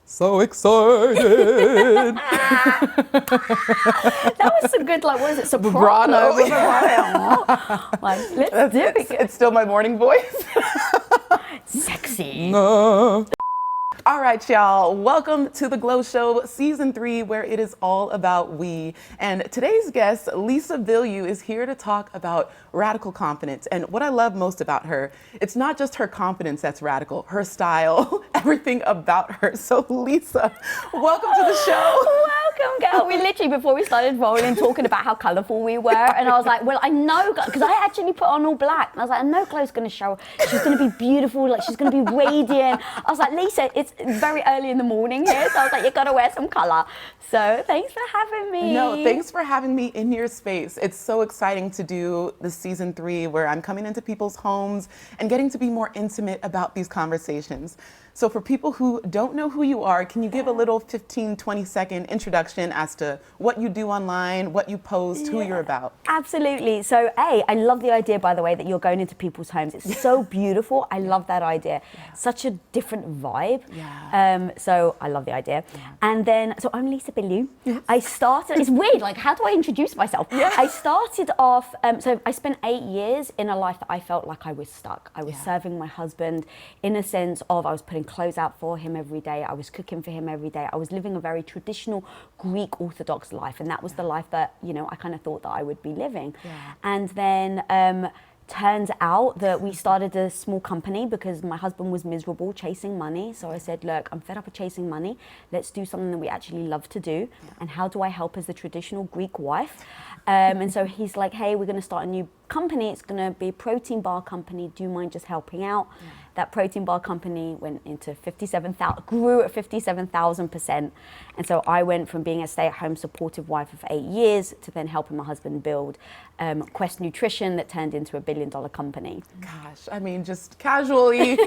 So excited. That was a good, like, what is it, Vibrato. soprano? Like, let's do it. It's still my morning voice. Sexy. No. All right, y'all. Welcome to The Glow Show, Season 3, where it is all about we. And today's guest, Lisa Bilyeu, is here to talk about radical confidence. And what I love most about her, it's not just her confidence that's radical, her style, everything about her. So, Lisa, welcome to the show. Welcome, girl. We literally, before we started rolling, talking about how colourful we were. And I was like, well, I know, because I actually put on all black. And I was like, I know Chloe's going to show. She's going to be beautiful. Like, she's going to be radiant. I was like, Lisa, it's very early in the morning here. So I was like, you got to wear some colour. So thanks for having me. No, thanks for having me in your space. It's so exciting to do this Season 3 where I'm coming into people's homes and getting to be more intimate about these conversations. So for people who don't know who you are, can you give a little 15, 20-second introduction as to what you do online, what you post, who you're about? Absolutely. So, I love the idea, by the way, that you're going into people's homes. It's so beautiful. I love that idea. Yeah. Such a different vibe. Yeah. So I love the idea. Yeah. And then, so I'm Lisa Bilyeu. Yes. I started, it's weird, like, how do I introduce myself? Yeah. I started off, so I spent 8 years in a life that I felt like I was stuck. I was serving my husband in a sense of I was putting clothes out for him every day. I was cooking for him every day. I was living a very traditional Greek Orthodox life. And that was the life that, you know, I kind of thought that I would be living. Yeah. And then turns out that we started a small company because my husband was miserable chasing money. So I said, look, I'm fed up of chasing money. Let's do something that we actually love to do. Yeah. And how do I help as the traditional Greek wife? And so he's like, hey, we're going to start a new company. It's going to be a protein bar company. Do you mind just helping out? Yeah. That protein bar company went into 57,000, grew at 57,000%. And so I went from being a stay-at-home supportive wife of 8 years to then helping my husband build Quest Nutrition that turned into $1 billion company. Gosh, I mean, just casually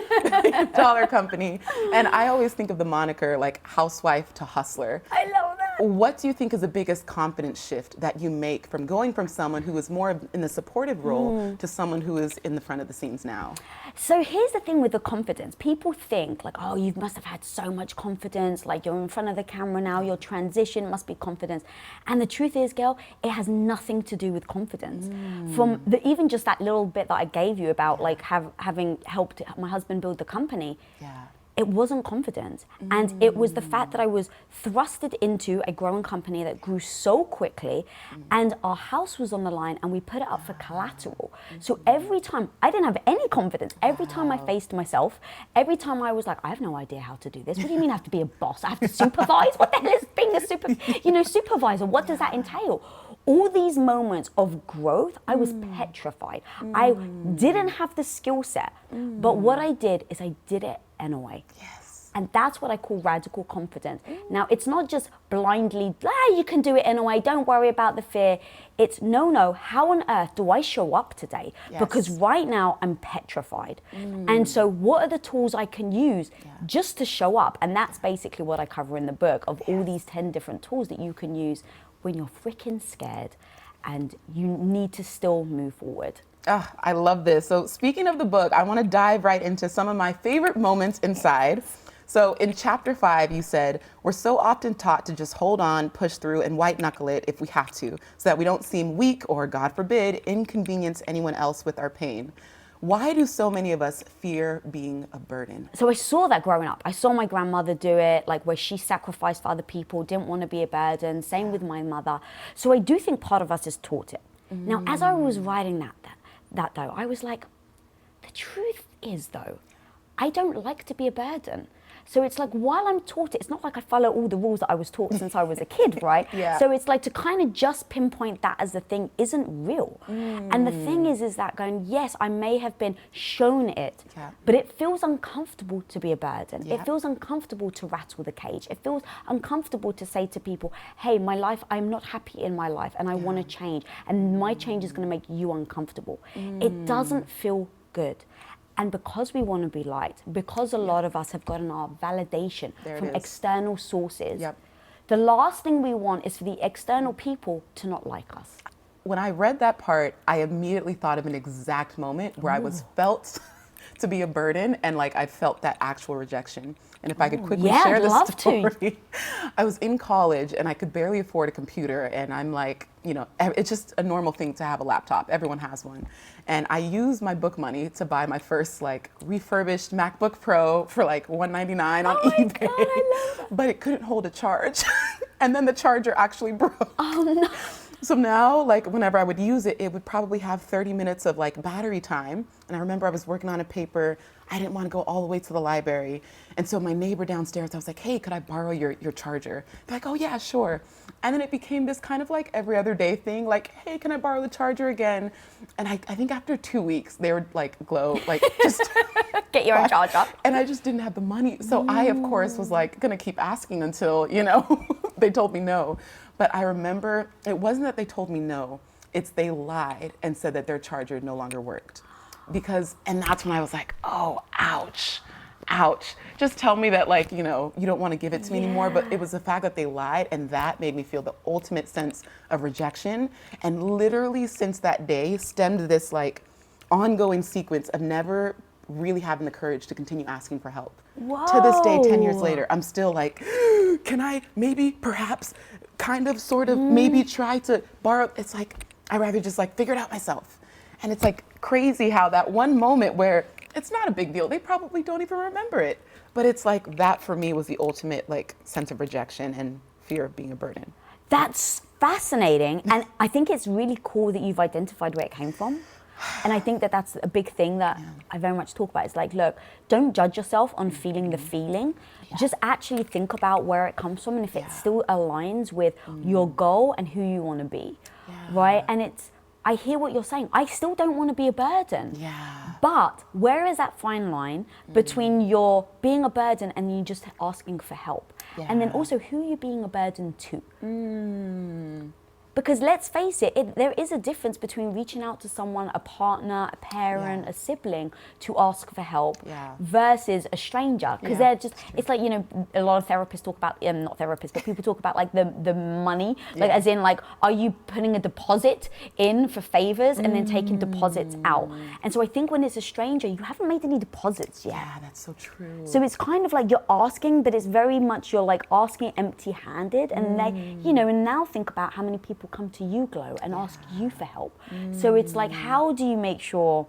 dollar company. And I always think of the moniker like housewife to hustler. I love that. What do you think is the biggest confidence shift that you make from going from someone who is more in the supportive role to someone who is in the front of the scenes now? So here's the thing with the confidence. People think like, oh, you must have had so much confidence, like you're in front of the camera now, your transition must be confidence. And the truth is, girl, it has nothing to do with confidence. From even just that little bit that I gave you about like having helped my husband build the company. Yeah. It wasn't confidence. And it was the fact that I was thrusted into a growing company that grew so quickly and our house was on the line and we put it up for collateral. So every time, I didn't have any confidence. Every time I faced myself, every time I was like, I have no idea how to do this. What do you mean I have to be a boss? I have to supervise? What the hell is being a supervisor? What does that entail? All these moments of growth, I was petrified. I didn't have the skill set, but what I did is I did it anyway. Yes. And that's what I call radical confidence. Now, it's not just blindly, you can do it anyway, don't worry about the fear. It's no, how on earth do I show up today? Yes. Because right now I'm petrified. And so what are the tools I can use just to show up? And that's basically what I cover in the book of all these 10 different tools that you can use when you're freaking scared and you need to still move forward. Oh, I love this. So speaking of the book, I want to dive right into some of my favorite moments inside. So in chapter 5, you said, we're so often taught to just hold on, push through, and white knuckle it if we have to, so that we don't seem weak or, God forbid, inconvenience anyone else with our pain. Why do so many of us fear being a burden? So I saw that growing up. I saw my grandmother do it, like where she sacrificed for other people, didn't want to be a burden. Same with my mother. So I do think part of us is taught it. Now, as I was writing that though, I was like, the truth is though, I don't like to be a burden. So it's like, while I'm taught it, it's not like I follow all the rules that I was taught since I was a kid, right? Yeah. So it's like to kind of just pinpoint that as the thing isn't real. And the thing is that going, yes, I may have been shown it, but it feels uncomfortable to be a burden. It feels uncomfortable to rattle the cage. It feels uncomfortable to say to people, hey, my life, I'm not happy in my life and I want to change. And my change is going to make you uncomfortable. It doesn't feel good. And because we want to be liked, because a lot of us have gotten our validation from external sources, the last thing we want is for the external people to not like us. When I read that part, I immediately thought of an exact moment where I was felt to be a burden, and like I felt that actual rejection. And if I could quickly yeah, share I'd the love story, to. I was in college and I could barely afford a computer, and I'm like, you know, it's just a normal thing to have a laptop. Everyone has one. And I used my book money to buy my first like refurbished MacBook Pro for like $199 on Oh my eBay. God, I love that. But it couldn't hold a charge. And then the charger actually broke. Oh no. So now, like, whenever I would use it, it would probably have 30 minutes of like battery time. And I remember I was working on a paper. I didn't want to go all the way to the library. And so my neighbor downstairs, I was like, hey, could I borrow your charger? They're like, oh yeah, sure. And then it became this kind of like every other day thing, like, hey, can I borrow the charger again? And I think after 2 weeks, they were like, Glow, like just Get your own charger. and I just didn't have the money. So I, of course, was like gonna keep asking until, you know, they told me no. But I remember it wasn't that they told me no, it's they lied and said that their charger no longer worked. And that's when I was like, oh, ouch, ouch. Just tell me that, like, you know, you don't want to give it to me anymore. But it was the fact that they lied, and that made me feel the ultimate sense of rejection. And literally since that day stemmed this like ongoing sequence of never really having the courage to continue asking for help. Whoa. To this day, 10 years later, I'm still like, can I maybe, perhaps, kind of, sort of, maybe try to borrow? It's like, I'd rather just like figure it out myself. And it's like crazy how that one moment where it's not a big deal, they probably don't even remember it. But it's like that for me was the ultimate like sense of rejection and fear of being a burden. That's fascinating. And I think it's really cool that you've identified where it came from. And I think that that's a big thing that I very much talk about. It's like, look, don't judge yourself on feeling the feeling. Just actually think about where it comes from and if it still aligns with your goal and who you want to be, right? And I hear what you're saying. I still don't want to be a burden. Yeah. But where is that fine line between your being a burden and you just asking for help? And then also, who are you being a burden to? Because let's face it, there is a difference between reaching out to someone, a partner, a parent, a sibling, to ask for help versus a stranger. Because they're just, it's like, you know, a lot of therapists talk about, not therapists, but people talk about like the money, like as in like, are you putting a deposit in for favors and then taking deposits out? And so I think when it's a stranger, you haven't made any deposits yet. Yeah, that's so true. So it's kind of like you're asking, but it's very much you're like asking empty-handed. And they, you know, and now think about how many people come to you, Glow, and ask you for help. So it's like, how do you make sure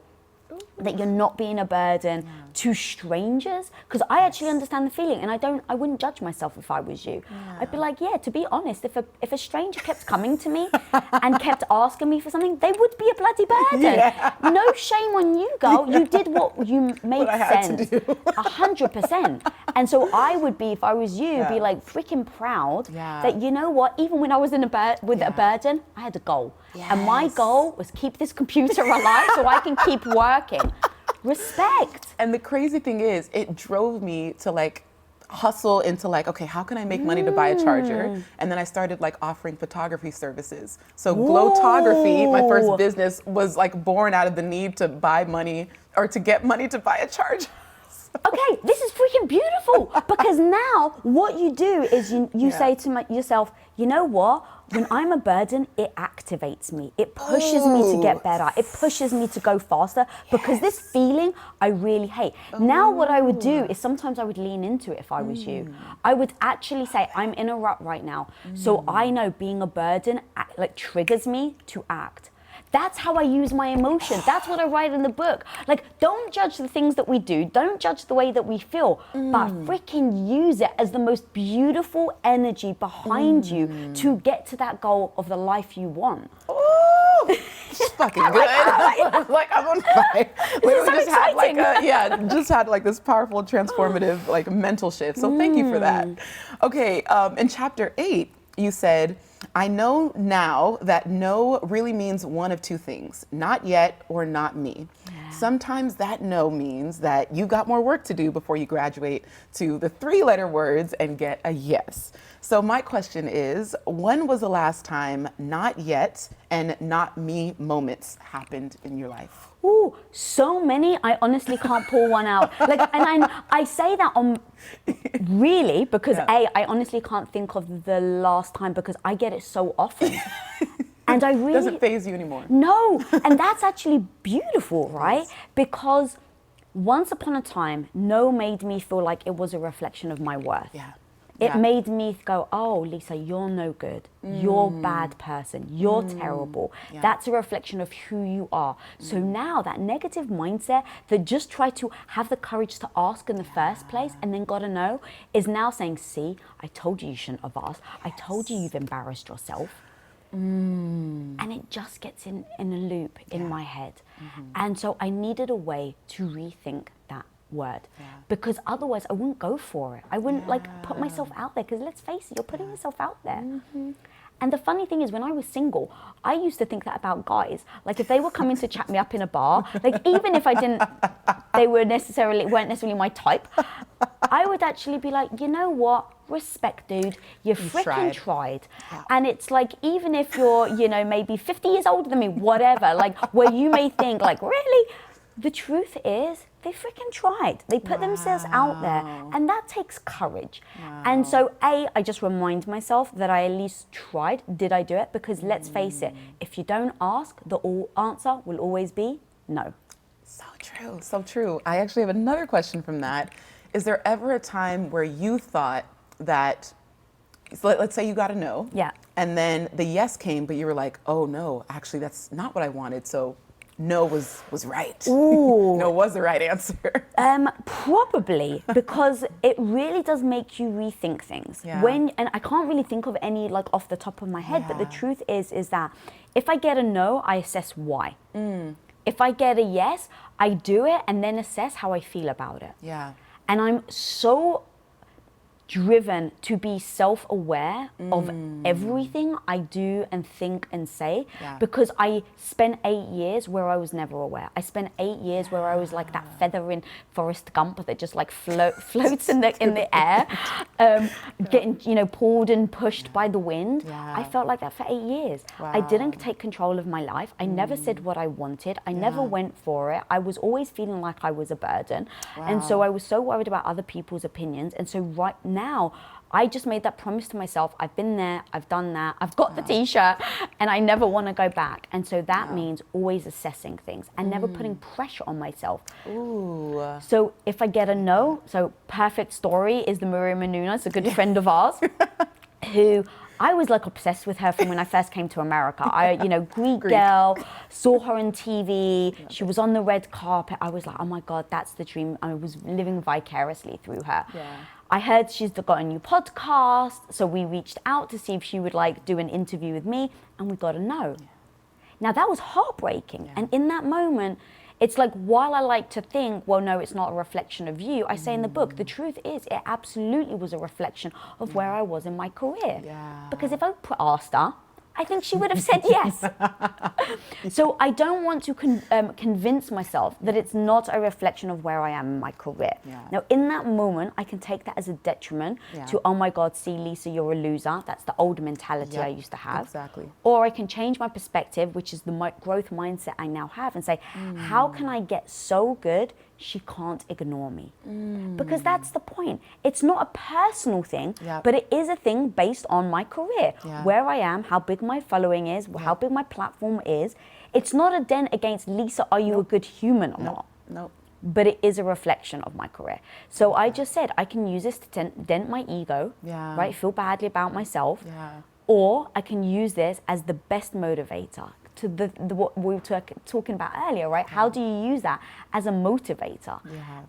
that you're not being a burden to strangers? Because I actually understand the feeling, and I wouldn't judge myself if I was you. I'd be like, to be honest, if a stranger kept coming to me and kept asking me for something, they would be a bloody burden. No shame on you, girl. You did what you made sense. 100%. And so I would be, if I was you, be like freaking proud that, you know what, even when I was in with a burden, I had a goal. And my goal was keep this computer alive so I can keep working. Respect. And the crazy thing is, it drove me to like hustle into like, okay, how can I make money to buy a charger? And then I started like offering photography services. So Glowtography, my first business, was like born out of the need to buy money or to get money to buy a charger. Okay, this is freaking beautiful, because now what you do is you say to yourself, you know what? When I'm a burden, it activates me. It pushes me to get better. It pushes me to go faster because this feeling I really hate. Now what I would do is sometimes I would lean into it if I was you. I would actually say, I'm in a rut right now. So I know being a burden like triggers me to act. That's how I use my emotion. That's what I write in the book. Like, don't judge the things that we do. Don't judge the way that we feel, but freaking use it as the most beautiful energy behind you to get to that goal of the life you want. Oh, it's fucking good. Like, I'm on fire. Literally just had like just had like this powerful, transformative like mental shift. So thank you for that. Okay, in chapter 8, you said, I know now that no really means one of two things, not yet or not me. Sometimes that no means that you got more work to do before you graduate to the 3-letter words and get a yes. So my question is, when was the last time not yet and not me moments happened in your life? Ooh, so many. I honestly can't pull one out. Like, and I say that on really because I honestly can't think of the last time because I get it so often. And I really doesn't faze you anymore. No, and that's actually beautiful, right? Because once upon a time, no made me feel like it was a reflection of my worth. Yeah. It made me go, oh, Lisa, you're no good. You're a bad person. You're terrible. Yeah. That's a reflection of who you are. So now that negative mindset that just tried to have the courage to ask in the first place and then got a no is now saying, see, I told you shouldn't have asked. I told you you've embarrassed yourself. And it just gets in a loop in my head. And so I needed a way to rethink that word, because otherwise I wouldn't go for it. I wouldn't like put myself out there, because let's face it, you're putting yourself out there. And the funny thing is, when I was single, I used to think that about guys. Like if they were coming to chat me up in a bar, like even if they weren't necessarily my type, I would actually be like, you know what? Respect, dude. You freaking tried. Yeah. And it's like, even if you're, maybe 50 years older than me, whatever, like where you may think like, really? The truth is, they freaking tried. They put themselves out there, and that takes courage. And so, I just remind myself that I at least tried. Did I do it? Because let's face it, if you don't ask, the answer will always be no. So true, so true. I actually have another question from that. Is there ever a time where you thought that, so let's say you got a no, and then the yes came, but you were like, oh no, actually that's not what I wanted, so no was right. Ooh. No was the right answer. Probably, because it really does make you rethink things. And I can't really think of any like off the top of my head, but the truth is that if I get a no, I assess why. If I get a yes, I do it and then assess how I feel about it. Yeah. And I'm so driven to be self-aware of everything I do and think and say, because I spent 8 years where I was never aware. I spent 8 years where I was like that feather in Forrest Gump that just like floats in the air, getting pulled and pushed by the wind. I felt like that for 8 years. I didn't take control of my life. I never said what I wanted. I never went for it. I was always feeling like I was a burden. And so I was so worried about other people's opinions. And so right now, I just made that promise to myself. I've been there, I've done that, I've got the t-shirt, and I never want to go back. And so that means always assessing things and never putting pressure on myself. Ooh. So if I get a no, so perfect story is the Maria Menounos, a good friend of ours, who I was like obsessed with her from when I first came to America. Greek girl, saw her on TV. She was on the red carpet. I was like, oh my God, that's the dream. I was living vicariously through her. I heard she's got a new podcast. So we reached out to see if she would like do an interview with me, and we got a no. Now that was heartbreaking. And in that moment, it's like, while I like to think, well, no, it's not a reflection of you, I say in the book, the truth is it absolutely was a reflection of where I was in my career. Because if I asked her, I think she would have said yes. So I don't want to convince myself that it's not a reflection of where I am in my career. Now, in that moment, I can take that as a detriment to, oh my God, see, Lisa, you're a loser. That's the old mentality I used to have. Exactly. Or I can change my perspective, which is the growth mindset I now have, and say, how can I get so good she can't ignore me? Because that's the point. It's not a personal thing, but it is a thing based on my career, where I am, how big my following is, how big my platform is. It's not a dent against Lisa, are you a good human or not? Nope. But it is a reflection of my career. So I just said, I can use this to dent my ego, right? Feel badly about myself. Or I can use this as the best motivator to what we were talking about earlier, right? How do you use that as a motivator?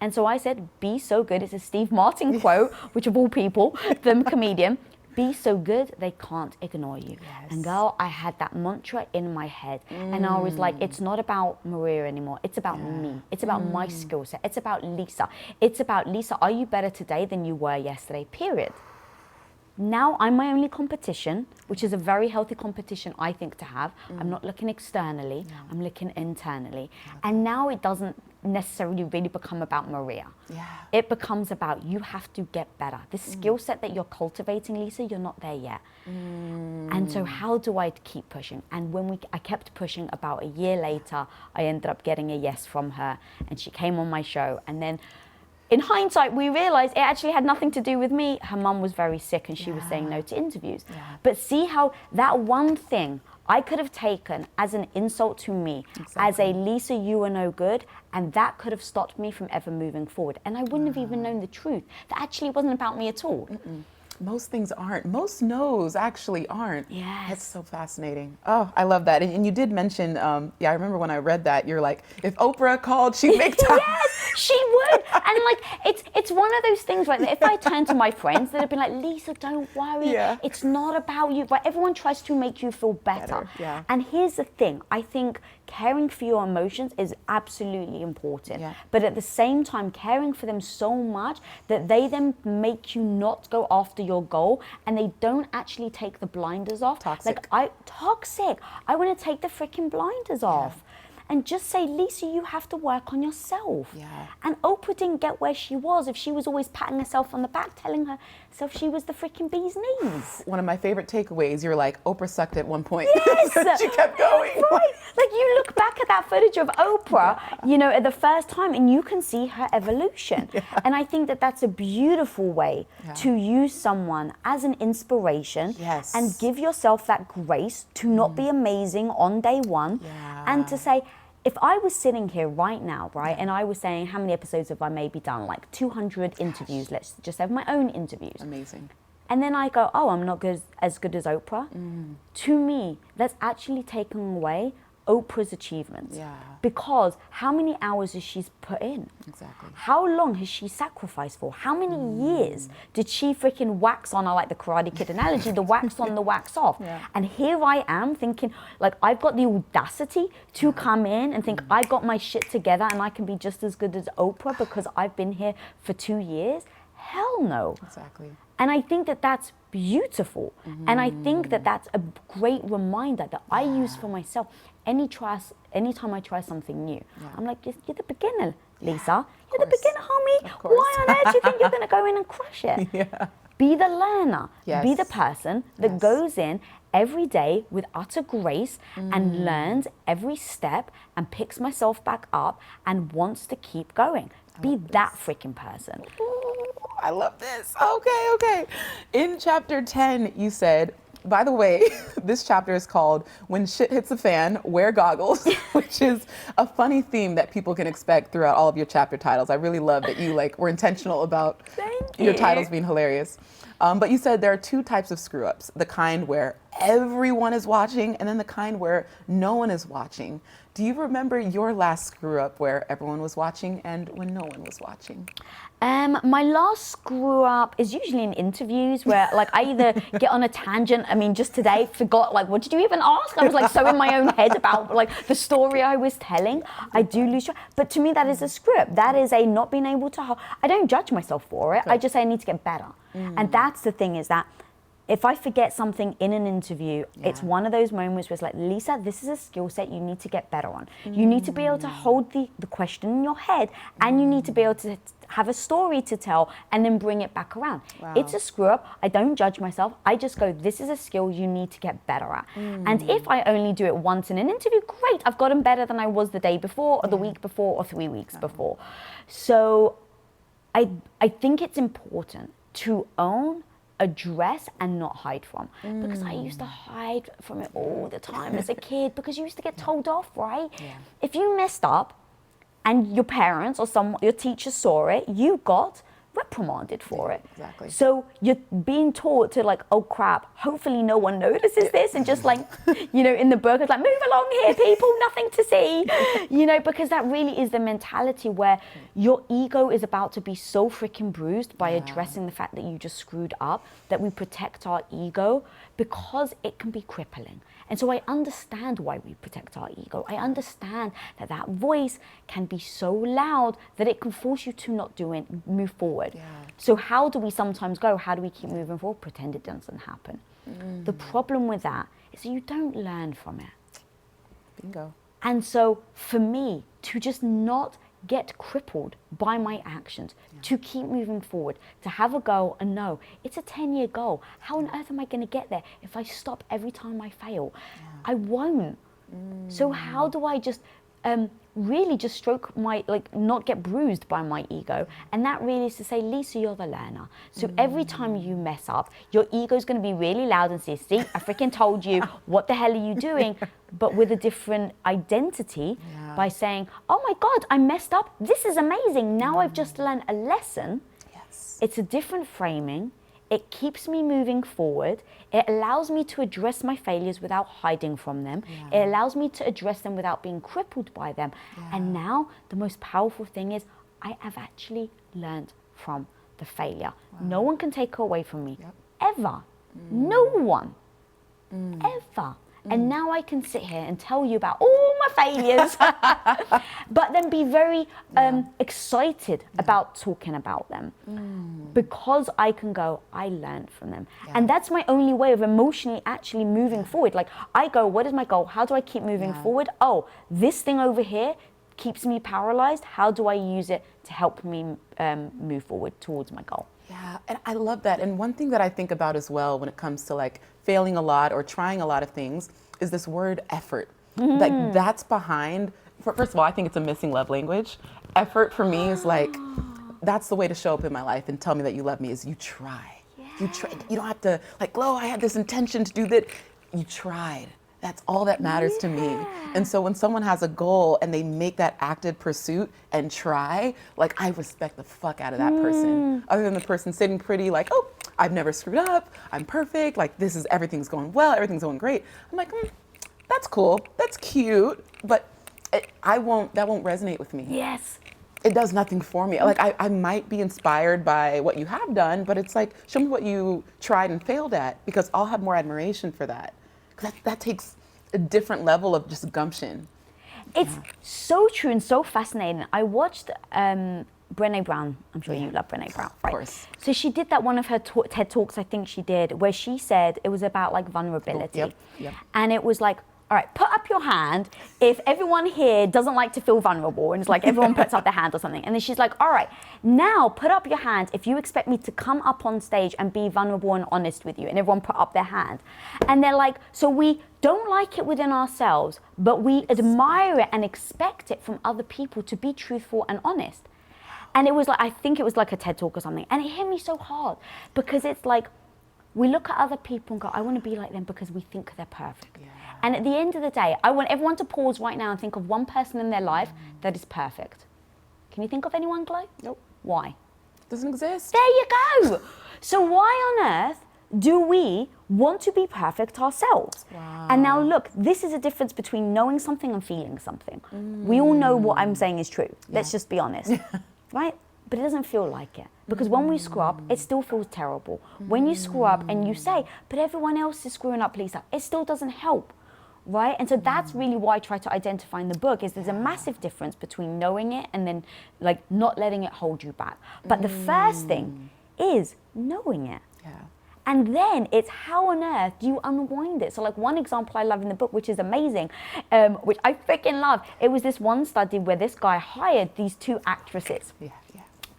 And so I said, be so good. It's a Steve Martin quote, which of all people, the comedian, be so good they can't ignore you. And girl, I had that mantra in my head. And I was like, it's not about Maria anymore. It's about me. It's about my skill set. It's about Lisa. It's about, Lisa, are you better today than you were yesterday? Period. Now I'm my only competition, which is a very healthy competition, I think, to have. I'm not looking externally, I'm looking internally. And now it doesn't necessarily really become about Maria. It becomes about, you have to get better. This skill set that you're cultivating, Lisa, you're not there yet. And so how do I keep pushing? And when I kept pushing, about a year later, I ended up getting a yes from her, and she came on my show. And then in hindsight, we realized it actually had nothing to do with me. Her mum was very sick and she was saying no to interviews. But see how that one thing I could have taken as an insult to me, as a Lisa, you are no good, and that could have stopped me from ever moving forward. And I wouldn't have even known the truth. That actually wasn't about me at all. Most things aren't. Most no's actually aren't. Yes. That's so fascinating. Oh, I love that. And you did mention, yeah, I remember when I read that, you're like, if Oprah called, she'd make time. Yes, she would. And like, it's one of those things, right, that if I turn to my friends, they'd have been like, Lisa, don't worry. Yeah. It's not about you. But everyone tries to make you feel better. Yeah. And here's the thing. I think caring for your emotions is absolutely important. Yeah. But at the same time, caring for them so much that they then make you not go after your goal, and they don't actually take the blinders off. Toxic. Toxic. I want to take the freaking blinders off. And just say, Lisa, you have to work on yourself. Yeah. And Oprah didn't get where she was if she was always patting herself on the back, telling herself she was the freaking bee's knees. One of my favorite takeaways, you're like, Oprah sucked at one point. Yes! She kept going. Right. Like, you look back at that footage of Oprah, you know, at the first time, and you can see her evolution. Yeah. And I think that that's a beautiful way to use someone as an inspiration and give yourself that grace to not be amazing on day one and to say, if I was sitting here right now, right, and I was saying, how many episodes have I maybe done? Like 200 interviews, let's just have my own interviews. Amazing. And then I go, oh, I'm not as good as Oprah. To me, that's actually taking away Oprah's achievements. Yeah. Because how many hours has she put in? Exactly. How long has she sacrificed for? How many years did she freaking wax on, I like the Karate Kid analogy, the wax on, the wax off. And here I am thinking, like, I've got the audacity to come in and think I got my shit together and I can be just as good as Oprah because I've been here for 2 years. Hell no. Exactly. And I think that that's beautiful. And I think that that's a great reminder that I use for myself. Anytime I try something new, I'm like, you're the beginner, Lisa. You're the beginner, homie. Why on earth do you think you're going to go in and crush it? Be the learner. Be the person that goes in every day with utter grace and learns every step and picks myself back up and wants to keep going. Be that freaking person. I love this. Okay. In chapter 10, you said, by the way, this chapter is called When Shit Hits the Fan, Wear Goggles, which is a funny theme that people can expect throughout all of your chapter titles. I really love that you were intentional about your titles being hilarious. But you said there are 2 types of screw ups, the kind where everyone is watching and then the kind where no one is watching. Do you remember your last screw up where everyone was watching and when no one was watching? My last screw up is usually in interviews where like I either get on a tangent. I mean, just today forgot like, what did you even ask? I was like so in my own head about like the story I was telling. I do lose track. But to me, that is a screw up. That is a not being able to, I don't judge myself for it. I just say I need to get better. And that's the thing, is that if I forget something in an interview, it's one of those moments where it's like, Lisa, this is a skill set you need to get better on. You need to be able to hold the question in your head, and you need to be able to have a story to tell and then bring it back around. It's a screw up. I don't judge myself. I just go, this is a skill you need to get better at. And if I only do it once in an interview, great. I've gotten better than I was the day before or the week before or 3 weeks before. So I think it's important to own, address, and not hide from, because I used to hide from it all the time as a kid because you used to get told off, right? If you messed up and your parents or your teacher saw it, you got reprimanded for it. Exactly. So you're being taught to like, oh crap, hopefully no one notices this, and just like, you know, in the book, it's like, move along here, people, nothing to see, you know, because that really is the mentality where your ego is about to be so freaking bruised by addressing the fact that you just screwed up, that we protect our ego because it can be crippling. And so I understand why we protect our ego. I understand that that voice can be so loud that it can force you to not move forward. So how do we sometimes go? How do we keep moving forward? Pretend it doesn't happen. The problem with that is that you don't learn from it. Bingo. And so for me, to just not get crippled by my actions, to keep moving forward, to have a goal and know it's a 10-year goal. How on earth am I going to get there if I stop every time I fail? I won't. So how do I just really just stroke my, like, not get bruised by my ego. And that really is to say, Lisa, you're the learner. So every time you mess up, your ego's going to be really loud and say, see, I freaking told you, what the hell are you doing? But with a different identity by saying, oh my God, I messed up. This is amazing. Now I've just learned a lesson. Yes. It's a different framing. It keeps me moving forward. It allows me to address my failures without hiding from them. It allows me to address them without being crippled by them. And now the most powerful thing is I have actually learned from the failure. No one can take it away from me, ever. No one, ever. And now I can sit here and tell you about all my failures, but then be very excited about talking about them because I can go, I learned from them. And that's my only way of emotionally actually moving forward. Like I go, what is my goal? How do I keep moving forward? Oh, this thing over here keeps me paralyzed. How do I use it to help me move forward towards my goal? Yeah, and I love that. And one thing that I think about as well when it comes to like failing a lot or trying a lot of things is this word effort. Like that's behind, first of all, I think it's a missing love language. Effort for me is like, that's the way to show up in my life and tell me that you love me is you try. You try. You don't have to like, Lo, I had this intention to do that. You tried. That's all that matters to me. And so when someone has a goal and they make that active pursuit and try, like I respect the fuck out of that person. Other than the person sitting pretty like, oh, I've never screwed up, I'm perfect, like this is, everything's going well, everything's going great. I'm like, that's cool, that's cute, but that won't resonate with me. Yes. It does nothing for me. Like I might be inspired by what you have done, but it's like, show me what you tried and failed at because I'll have more admiration for that. That takes a different level of just gumption. It's so true and so fascinating. I watched Brené Brown. I'm sure you love Brené Brown, right? Of course. So she did that one of her TED Talks, I think she did, where she said it was about like vulnerability. Yep. And it was like, all right, put up your hand if everyone here doesn't like to feel vulnerable. And it's like everyone puts up their hand or something. And then she's like, all right, now put up your hand if you expect me to come up on stage and be vulnerable and honest with you. And everyone put up their hand. And they're like, so we don't like it within ourselves, but we admire it and expect it from other people to be truthful and honest. And it was like, I think it was like a TED Talk or something. And it hit me so hard because it's like, we look at other people and go, I want to be like them because we think they're perfect. And at the end of the day, I want everyone to pause right now and think of one person in their life that is perfect. Can you think of anyone, Glo? Nope. Why? Doesn't exist. There you go. So why on earth do we want to be perfect ourselves? Wow. And now look, this is a difference between knowing something and feeling something. We all know what I'm saying is true. Let's just be honest, right? But it doesn't feel like it. Because when we screw up, it still feels terrible. When you screw up and you say, but everyone else is screwing up, Lisa, it still doesn't help, right? And so that's really why I try to identify in the book is there's a massive difference between knowing it and then like not letting it hold you back. But the first thing is knowing it. And then it's how on earth do you unwind it? So like one example I love in the book, which is amazing, which I freaking love, it was this one study where this guy hired these two actresses.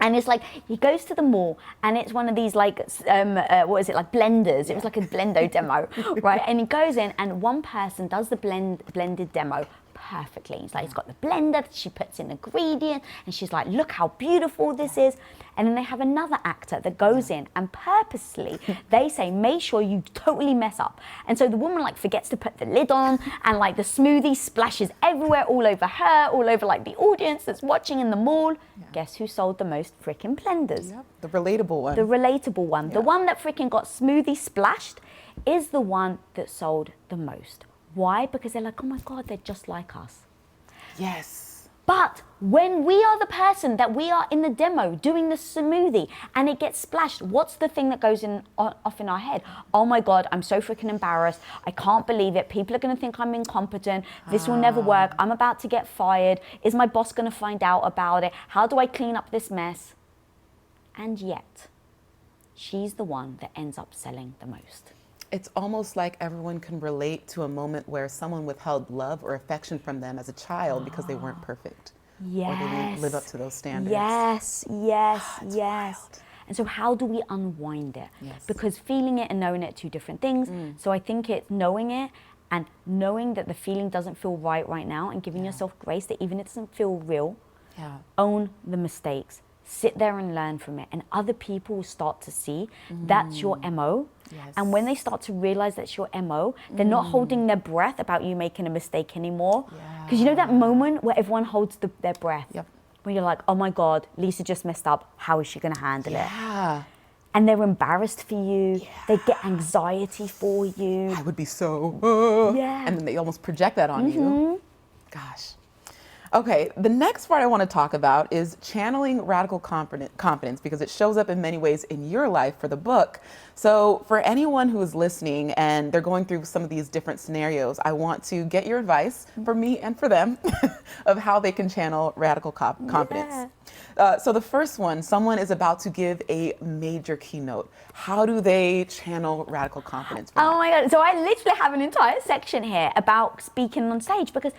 And it's like, he goes to the mall and it's one of these like, what is it, like blenders. It was like a Blendo demo, right? And he goes in and one person does the blended demo perfectly. It's like, he's got the blender, she puts in ingredients and she's like, look how beautiful this is. And then they have another actor that goes in and purposely, they say, make sure you totally mess up. And so the woman like forgets to put the lid on and like the smoothie splashes everywhere, all over her, all over like the audience that's watching in the mall. Guess who sold the most freaking blenders? The relatable one. The relatable one. The one that freaking got smoothie splashed is the one that sold the most. Why? Because they're like, oh my God, they're just like us. Yes. But when we are the person that we are in the demo doing the smoothie and it gets splashed, what's the thing that goes off in our head? Oh my God, I'm so freaking embarrassed. I can't believe it. People are going to think I'm incompetent. This will never work. I'm about to get fired. Is my boss going to find out about it? How do I clean up this mess? And yet, she's the one that ends up selling the most. It's almost like everyone can relate to a moment where someone withheld love or affection from them as a child because they weren't perfect. Yes. Or they didn't live up to those standards. Yes. Wild. And so how do we unwind it? Yes. Because feeling it and knowing it are two different things. So I think it's knowing it and knowing that the feeling doesn't feel right now, and giving yourself grace that even if it doesn't feel real, own the mistakes, sit there and learn from it, and other people will start to see that's your MO. And when they start to realize that's your MO, they're not holding their breath about you making a mistake anymore. Because you know that moment where everyone holds their breath? Where you're like, oh my God, Lisa just messed up. How is she going to handle it? And they're embarrassed for you. They get anxiety for you. I would be so, and then they almost project that on you. Gosh. Okay, the next part I want to talk about is channeling radical confidence, because it shows up in many ways in your life for the book. So for anyone who is listening and they're going through some of these different scenarios, I want to get your advice for me and for them of how they can channel radical confidence. So the first one, someone is about to give a major keynote. How do they channel radical confidence? Oh my God, so I literally have an entire section here about speaking on stage, because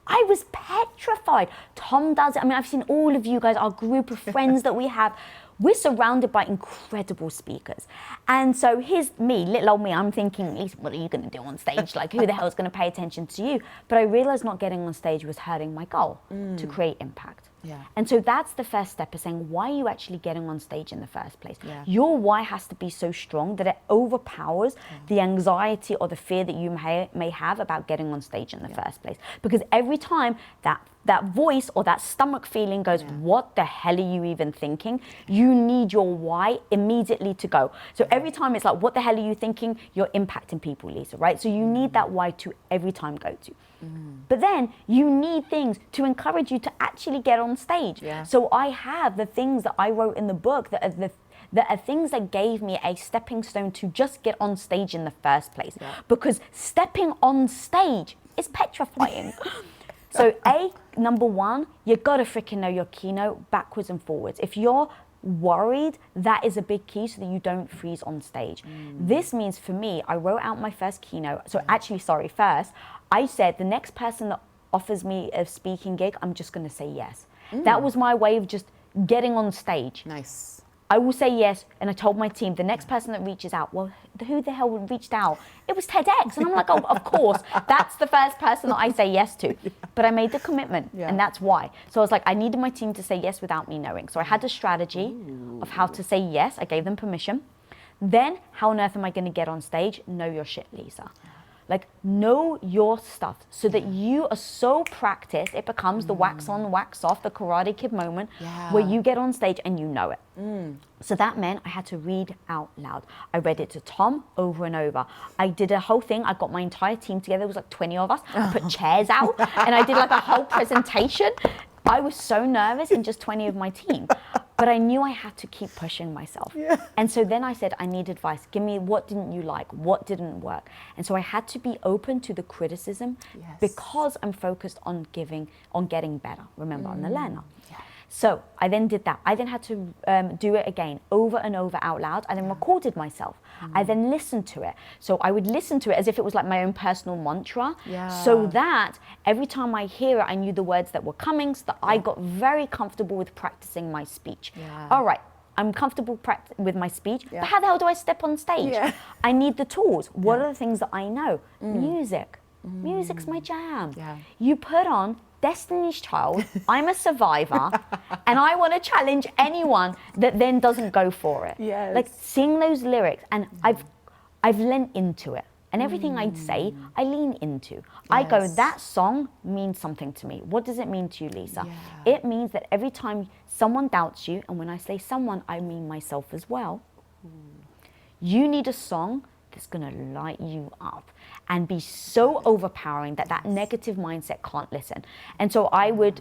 I was petrified. Tom does it. I mean, I've seen all of you guys, our group of friends that we have. We're surrounded by incredible speakers. And so here's me, little old me, I'm thinking, Lisa, what are you going to do on stage? Like, who the hell is going to pay attention to you? But I realized not getting on stage was hurting my goal to create impact. And so that's the first step, is saying, why are you actually getting on stage in the first place? Your why has to be so strong that it overpowers the anxiety or the fear that you may have about getting on stage in the first place. Because every time that voice or that stomach feeling goes, what the hell are you even thinking? You need your why immediately to go. So every time it's like, what the hell are you thinking? You're impacting people, Lisa, right? So you need that why to every time go to. But then you need things to encourage you to actually get on stage. So I have the things that I wrote in the book that are things that gave me a stepping stone to just get on stage in the first place. Because stepping on stage is petrifying. So number one, you gotta freaking know your keynote backwards and forwards. If you're worried, that is a big key so that you don't freeze on stage. This means, for me, I wrote out my first keynote. So actually, first, I said the next person that offers me a speaking gig, I'm just gonna say yes. That was my way of just getting on stage. Nice. I will say yes, and I told my team, the next person that reaches out, well, who the hell reached out? It was TEDx, and I'm like, oh, of course, that's the first person that I say yes to. But I made the commitment, and that's why. So I was like, I needed my team to say yes without me knowing. So I had a strategy of how to say yes. I gave them permission. Then, how on earth am I going to get on stage? Know your shit, Lisa. Like, know your stuff so that you are so practiced, it becomes the wax on, wax off, the Karate Kid moment where you get on stage and you know it. So that meant I had to read out loud. I read it to Tom over and over. I did a whole thing. I got my entire team together. It was like 20 of us. I put chairs out and I did like a whole presentation. I was so nervous in just 20 of my team. But I knew I had to keep pushing myself. And so then I said, I need advice. Give me, what didn't you like? What didn't work? And so I had to be open to the criticism because I'm focused on getting better. Remember, I'm the learner. So I then did that. I then had to do it again, over and over out loud. I then recorded myself. I then listened to it. So I would listen to it as if it was like my own personal mantra. So that every time I hear it, I knew the words that were coming, so that I got very comfortable with practicing my speech. All right, I'm comfortable with my speech, but how the hell do I step on stage? I need the tools. What are the things that I know? Music. Music's my jam. You put on Destiny's Child, I'm a survivor, and I want to challenge anyone that then doesn't go for it. Like, sing those lyrics, and I've leaned into it. And everything I say, I lean into. I go, that song means something to me. What does it mean to you, Lisa? It means that every time someone doubts you, and when I say someone, I mean myself as well, you need a song that's going to light you up and be so overpowering that that negative mindset can't listen. And so I would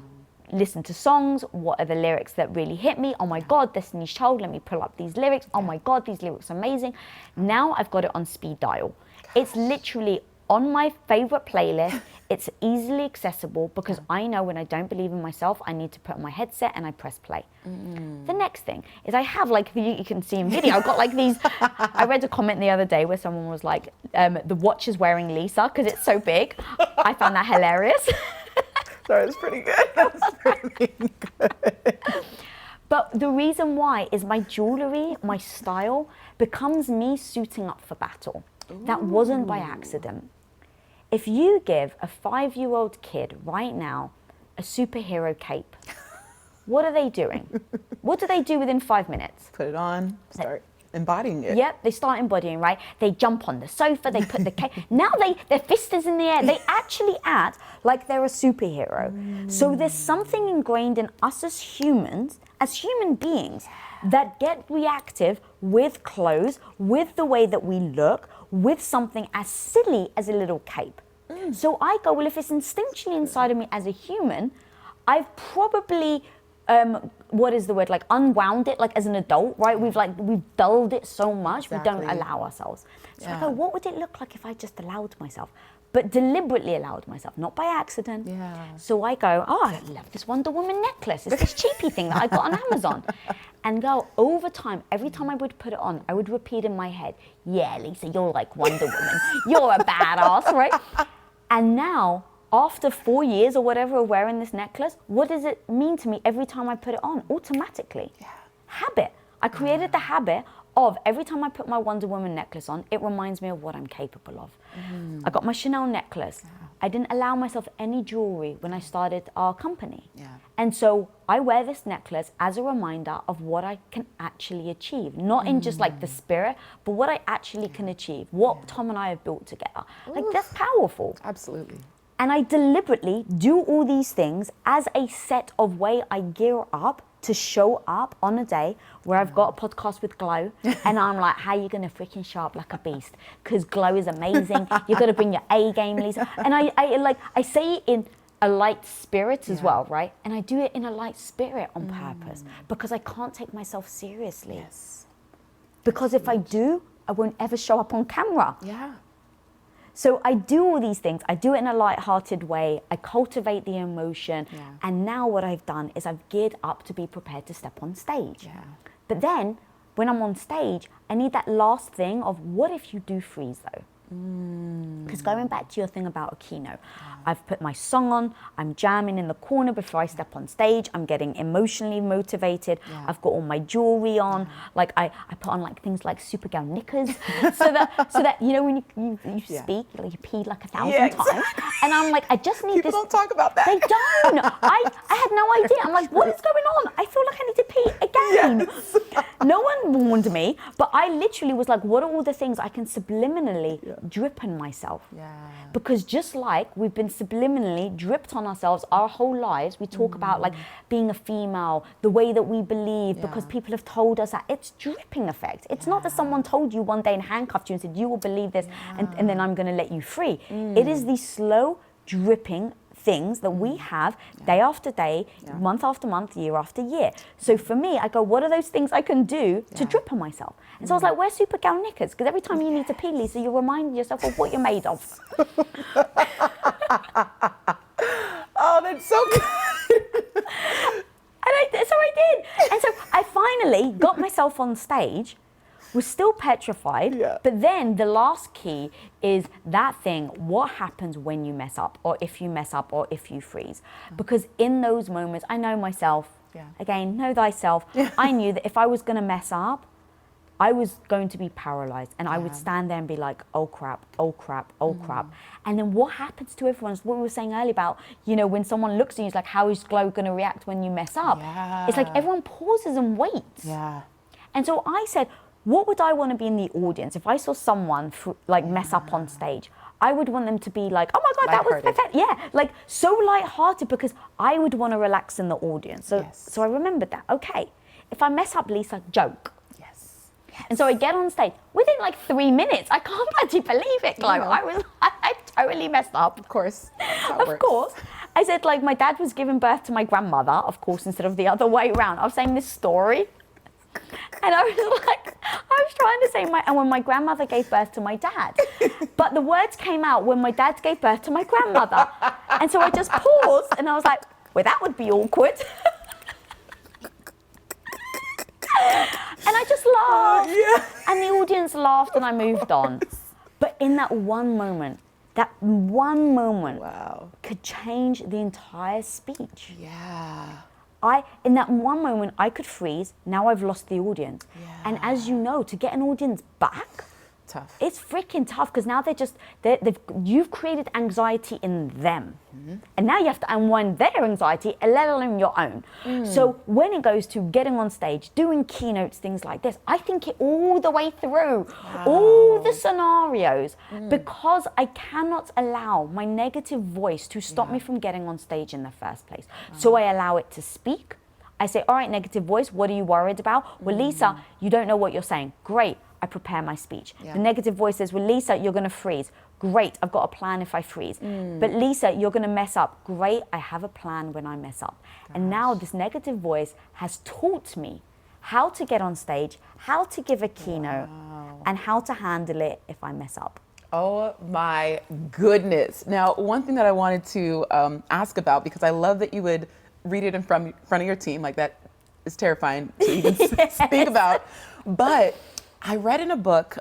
listen to songs. What are the lyrics that really hit me? Oh my God, Destiny's Child, let me pull up these lyrics. Oh my God, these lyrics are amazing. Now I've got it on speed dial. It's literally on my favorite playlist. It's easily accessible because I know when I don't believe in myself, I need to put on my headset and I press play. The next thing is I have, like, you can see in video, I've got like these, I read a comment the other day where someone was like, the watch is wearing Lisa because it's so big. I found that hilarious. Sorry, it's pretty good. That's pretty good. But the reason why is my jewelry, my style, becomes me suiting up for battle. That wasn't by accident. if you give a 5-year-old kid right now a superhero cape, what are they doing? What do they do within 5 minutes? Put it on, start embodying it. Yep, they start embodying, right? They jump on the sofa, they put the cape. Now their fist is in the air. They actually act like they're a superhero. So there's something ingrained in us as humans, as human beings, that get reactive with clothes, with the way that we look, with something as silly as a little cape. So I go, well, if it's instinctually inside of me as a human, I've probably what is the word, like unwound it, like as an adult, right? We've dulled it so much, we don't allow ourselves. So I go, what would it look like if I just allowed myself? But deliberately allowed myself, not by accident. So I go, I love this Wonder Woman necklace. It's this cheapy thing that I got on Amazon. And go, over time, every time I would put it on, I would repeat in my head, yeah, Lisa, you're like Wonder Woman. You're a badass, right? And now, after 4 years or whatever of wearing this necklace, what does it mean to me every time I put it on? Automatically. Habit. I created the habit of every time I put my Wonder Woman necklace on, it reminds me of what I'm capable of. I got my Chanel necklace. I didn't allow myself any jewelry when I started our company. And so I wear this necklace as a reminder of what I can actually achieve. Not in just like the spirit, but what I actually can achieve. What Tom and I have built together. Like, that's powerful. Absolutely. And I deliberately do all these things as a set of way I gear up to show up on a day where I've got a podcast with Glow and I'm like, how are you going to freaking show up like a beast? Because Glow is amazing. You've got to bring your A game, Lisa. And I say it in a light spirit as well, right? And I do it in a light spirit on purpose because I can't take myself seriously. Because if I do, I won't ever show up on camera. So I do all these things. I do it in a light-hearted way. I cultivate the emotion. And now what I've done is I've geared up to be prepared to step on stage. But then when I'm on stage, I need that last thing of what if you do freeze though? Because going back to your thing about a keynote, I've put my song on, I'm jamming in the corner before I step on stage, I'm getting emotionally motivated, I've got all my jewelry on, like I put on like things like Supergal knickers, so that you know when you speak, like you pee like 1,000 times, and I'm like, I just need People don't talk about that. They don't. I had no idea. I'm like, what is going on? I feel like I need to pee again. No one warned me, but I literally was like, what are all the things I can subliminally drip on myself? Because just like we've been subliminally dripped on ourselves our whole lives, we talk about like being a female, the way that we believe, because people have told us that. It's dripping effect. It's not that someone told you one day and handcuffed you and said, you will believe this, and then I'm going to let you free. It is these slow dripping things that we have day after day, month after month, year after year. So for me, I go, what are those things I can do to drip on myself? And so I was like, wear Supergal knickers, because every time you need to pee, Lisa, you remind yourself of what you're made of. Oh, that's so good. So I did. And so I finally got myself on stage, was still petrified, but then the last key is that thing, what happens when you mess up, or if you mess up, or if you freeze. Because in those moments, I know myself, again, know thyself, I knew that if I was going to mess up, I was going to be paralyzed, and I would stand there and be like, oh crap, oh crap, oh crap. And then what happens to everyone is what we were saying earlier about, you know, when someone looks at you, it's like, how is Glow going to react when you mess up? It's like everyone pauses and waits. And so I said, what would I want to be in the audience? If I saw someone like mess up on stage, I would want them to be like, oh my God, that was perfect. Like so lighthearted, because I would want to relax in the audience. So I remembered that. Okay, if I mess up, Lisa, joke. And so I get on stage within like 3 minutes. I can't actually believe it, Glow. I totally messed up. Of course. Of course. I said, like, my dad was giving birth to my grandmother, of course, instead of the other way around. I was saying this story. And I was like, I was trying to say and when my grandmother gave birth to my dad. But the words came out when my dad gave birth to my grandmother. And so I just paused and I was like, well, that would be awkward. And I just laughed, and the audience laughed, and I moved on. But in that one moment could change the entire speech. In that one moment, I could freeze. Now I've lost the audience. And as you know, to get an audience back, tough. It's freaking tough because now you've created anxiety in them. And now you have to unwind their anxiety, let alone your own. So when it goes to getting on stage, doing keynotes, things like this, I think it all the way through, all the scenarios, because I cannot allow my negative voice to stop me from getting on stage in the first place. So I allow it to speak. I say, all right, negative voice, what are you worried about? Well, Lisa, you don't know what you're saying. Great, I prepare my speech. The negative voice says, well, Lisa, you're going to freeze. Great, I've got a plan if I freeze. But Lisa, you're going to mess up. Great, I have a plan when I mess up. And now this negative voice has taught me how to get on stage, how to give a keynote, and how to handle it if I mess up. Oh my goodness. Now, one thing that I wanted to ask about, because I love that you would read it in front of your team, like that is terrifying to even speak about. But I read in a book,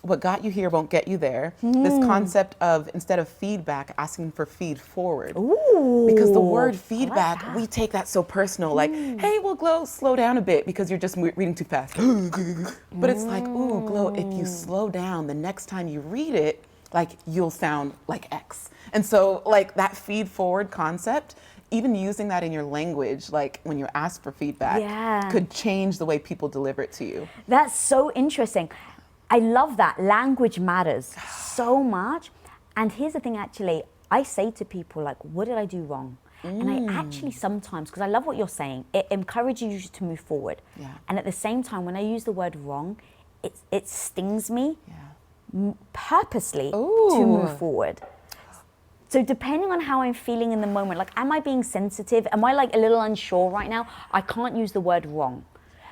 What Got You Here Won't Get You There, this concept of, instead of feedback, asking for feed forward. Ooh, because the word feedback, like we take that so personal, like, hey, well, Glow, slow down a bit because you're just reading too fast. But it's like, ooh, Glow, if you slow down, the next time you read it, like, you'll sound like X. And so, like, that feed forward concept, even using that in your language, like when you're asked for feedback, could change the way people deliver it to you. That's so interesting. I love that. Language matters so much. And here's the thing, actually, I say to people, like, what did I do wrong? And I actually sometimes, because I love what you're saying, it encourages you to move forward. And at the same time, when I use the word wrong, it stings me purposely to move forward. So depending on how I'm feeling in the moment, like, am I being sensitive? Am I like a little unsure right now? I can't use the word wrong.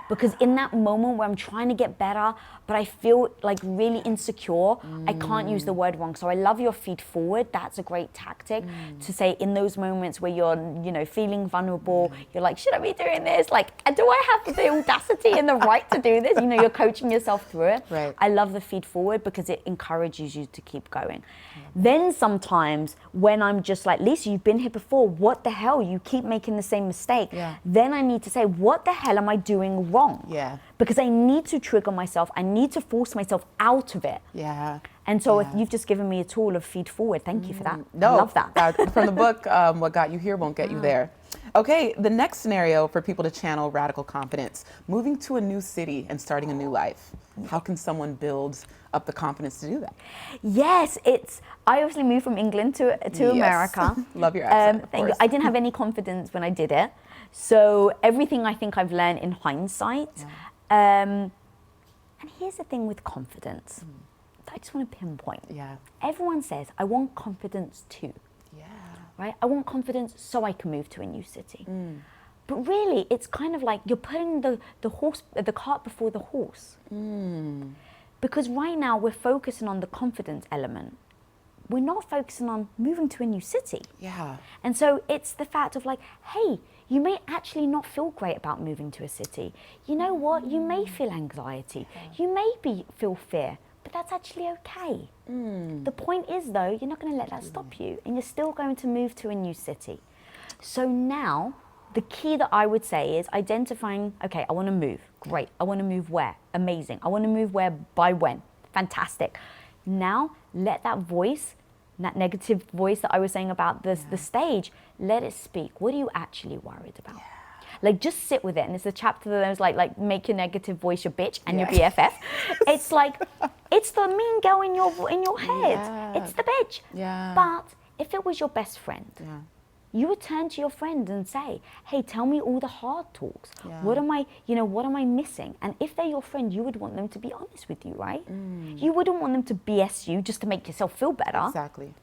Because in that moment where I'm trying to get better, but I feel like really insecure, I can't use the word wrong. So I love your feed forward. That's a great tactic to say in those moments where you're, you know, feeling vulnerable, you're like, should I be doing this? Like, do I have the audacity and the right to do this? You know, you're coaching yourself through it. Right. I love the feed forward because it encourages you to keep going. Then sometimes when I'm just like, Lisa, you've been here before. What the hell? You keep making the same mistake. Then I need to say, what the hell am I doing wrong? Because I need to trigger myself. I need to force myself out of it. And so if you've just given me a tool of feed forward. Thank you for that. No, I love that. From the book, What Got You Here Won't Get You There. Okay, the next scenario for people to channel radical confidence, moving to a new city and starting a new life. How can someone build up the confidence to do that? Yes, I obviously moved from England to America. Love your accent, thank you. I didn't have any confidence when I did it. So everything I think I've learned in hindsight. And here's the thing with confidence. I just want to pinpoint. Everyone says, I want confidence too. Right? I want confidence so I can move to a new city. But really, it's kind of like you're putting the cart before the horse. Because right now we're focusing on the confidence element. We're not focusing on moving to a new city. And so it's the fact of like, hey, you may actually not feel great about moving to a city. You know what? You may feel anxiety. You may feel fear. But that's actually okay. The point is, though, you're not going to let that stop you, and you're still going to move to a new city. So now, the key that I would say is identifying, okay, I want to move. Great. I want to move where? Amazing. I want to move where by when? Fantastic. Now, let that voice, that negative voice that I was saying about the stage, let it speak. What are you actually worried about? Like, just sit with it. And it's a chapter that was like make your negative voice your bitch and your BFF. It's like, it's the mean girl in your head. It's the bitch. But if it was your best friend, you would turn to your friend and say, hey, tell me all the hard talks. What am I missing? And if they're your friend, you would want them to be honest with you, right? You wouldn't want them to BS you just to make yourself feel better. Exactly.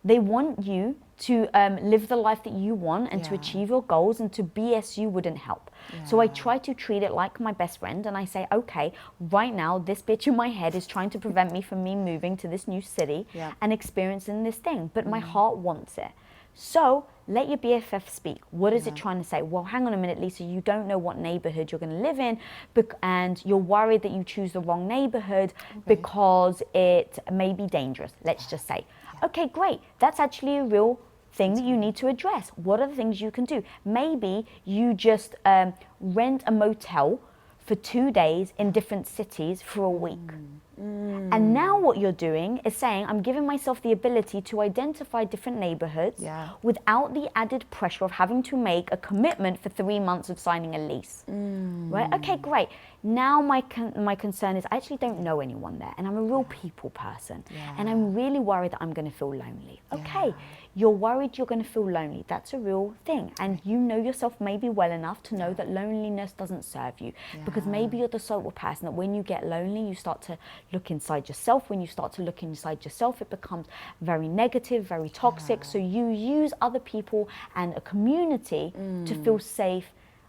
They want you to live the life that you want and to achieve your goals, and to BS you wouldn't help. So I try to treat it like my best friend, and I say, okay, right now this bitch in my head is trying to prevent me from moving to this new city and experiencing this thing, but my heart wants it. So let your BFF speak. What is it trying to say? Well, hang on a minute, Lisa, you don't know what neighborhood you're going to live in, and you're worried that you choose the wrong neighborhood because it may be dangerous, let's just say. Okay, great. That's actually a real thing that you need to address. What are the things you can do? Maybe you just rent a motel for 2 days in different cities for a week. And now what you're doing is saying, I'm giving myself the ability to identify different neighborhoods without the added pressure of having to make a commitment for 3 months of signing a lease. Right? Okay, great. Now my concern is I actually don't know anyone there, and I'm a real people person, and I'm really worried that I'm going to feel lonely. Okay, you're worried you're going to feel lonely. That's a real thing, and you know yourself maybe well enough to know that loneliness doesn't serve you, because maybe you're the sort of person that when you get lonely, you start to look inside yourself. When you start to look inside yourself, it becomes very negative, very toxic. So you use other people and a community to feel safe.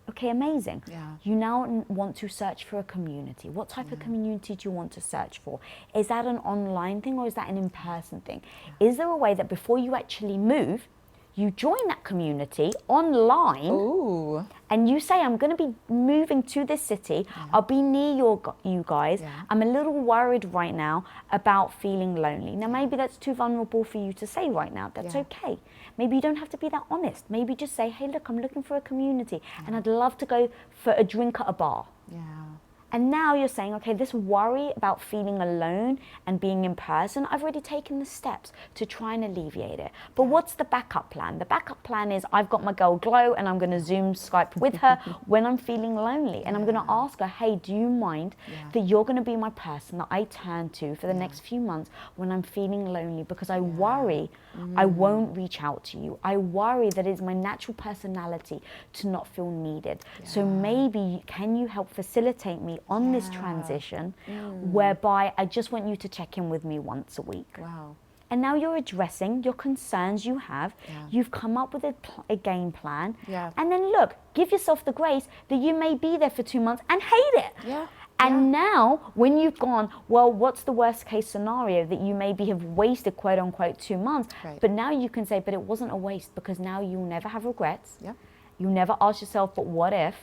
Okay, amazing. You now want to search for a community. What type of community do you want to search for? Is that an online thing or is that an in-person thing? Is there a way that before you actually move, you join that community online and you say, I'm going to be moving to this city. I'll be near you guys. I'm a little worried right now about feeling lonely. Now, maybe that's too vulnerable for you to say right now. That's okay. Maybe you don't have to be that honest. Maybe just say, hey, look, I'm looking for a community and I'd love to go for a drink at a bar. And now you're saying, okay, this worry about feeling alone and being in person, I've already taken the steps to try and alleviate it. But what's the backup plan? The backup plan is I've got my girl Glow and I'm going to Zoom Skype with her when I'm feeling lonely. And I'm going to ask her, hey, do you mind that you're going to be my person that I turn to for the next few months when I'm feeling lonely? Because I worry I won't reach out to you. I worry that it's my natural personality to not feel needed. So maybe can you help facilitate me on this transition whereby I just want you to check in with me once a week. And now you're addressing your concerns you have. You've come up with a game plan. And then look, give yourself the grace that you may be there for 2 months and hate it. And now, when you've gone, well, what's the worst case scenario that you maybe have wasted, quote unquote, 2 months? But now you can say, but it wasn't a waste because now you'll never have regrets. You never ask yourself, but what if?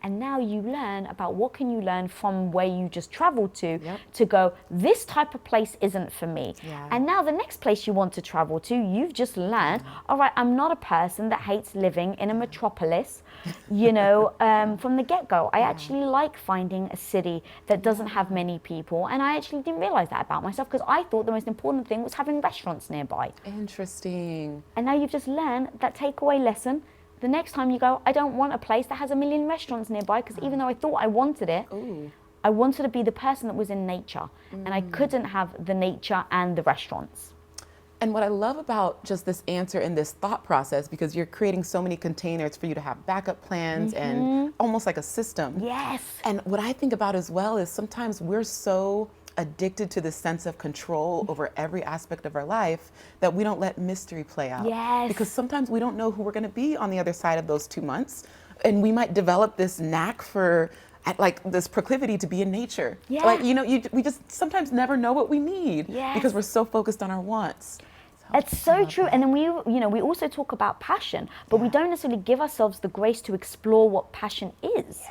And now you learn about what can you learn from where you just traveled to go, this type of place isn't for me. And now the next place you want to travel to, you've just learned, all right, I'm not a person that hates living in a metropolis, you know, from the get-go. I actually like finding a city that doesn't have many people. And I actually didn't realize that about myself because I thought the most important thing was having restaurants nearby. Interesting. And now you've just learned that takeaway lesson. The next time you go, I don't want a place that has a million restaurants nearby because even though I thought I wanted it, I wanted to be the person that was in nature and I couldn't have the nature and the restaurants. And what I love about just this answer and this thought process, because you're creating so many containers for you to have backup plans and almost like a system. And what I think about as well is sometimes we're so addicted to this sense of control over every aspect of our life that we don't let mystery play out. Because sometimes we don't know who we're going to be on the other side of those 2 months. And we might develop this knack for like this proclivity to be in nature. Like, you know, we just sometimes never know what we need because we're so focused on our wants. It's so true. And then we also talk about passion, but we don't necessarily give ourselves the grace to explore what passion is.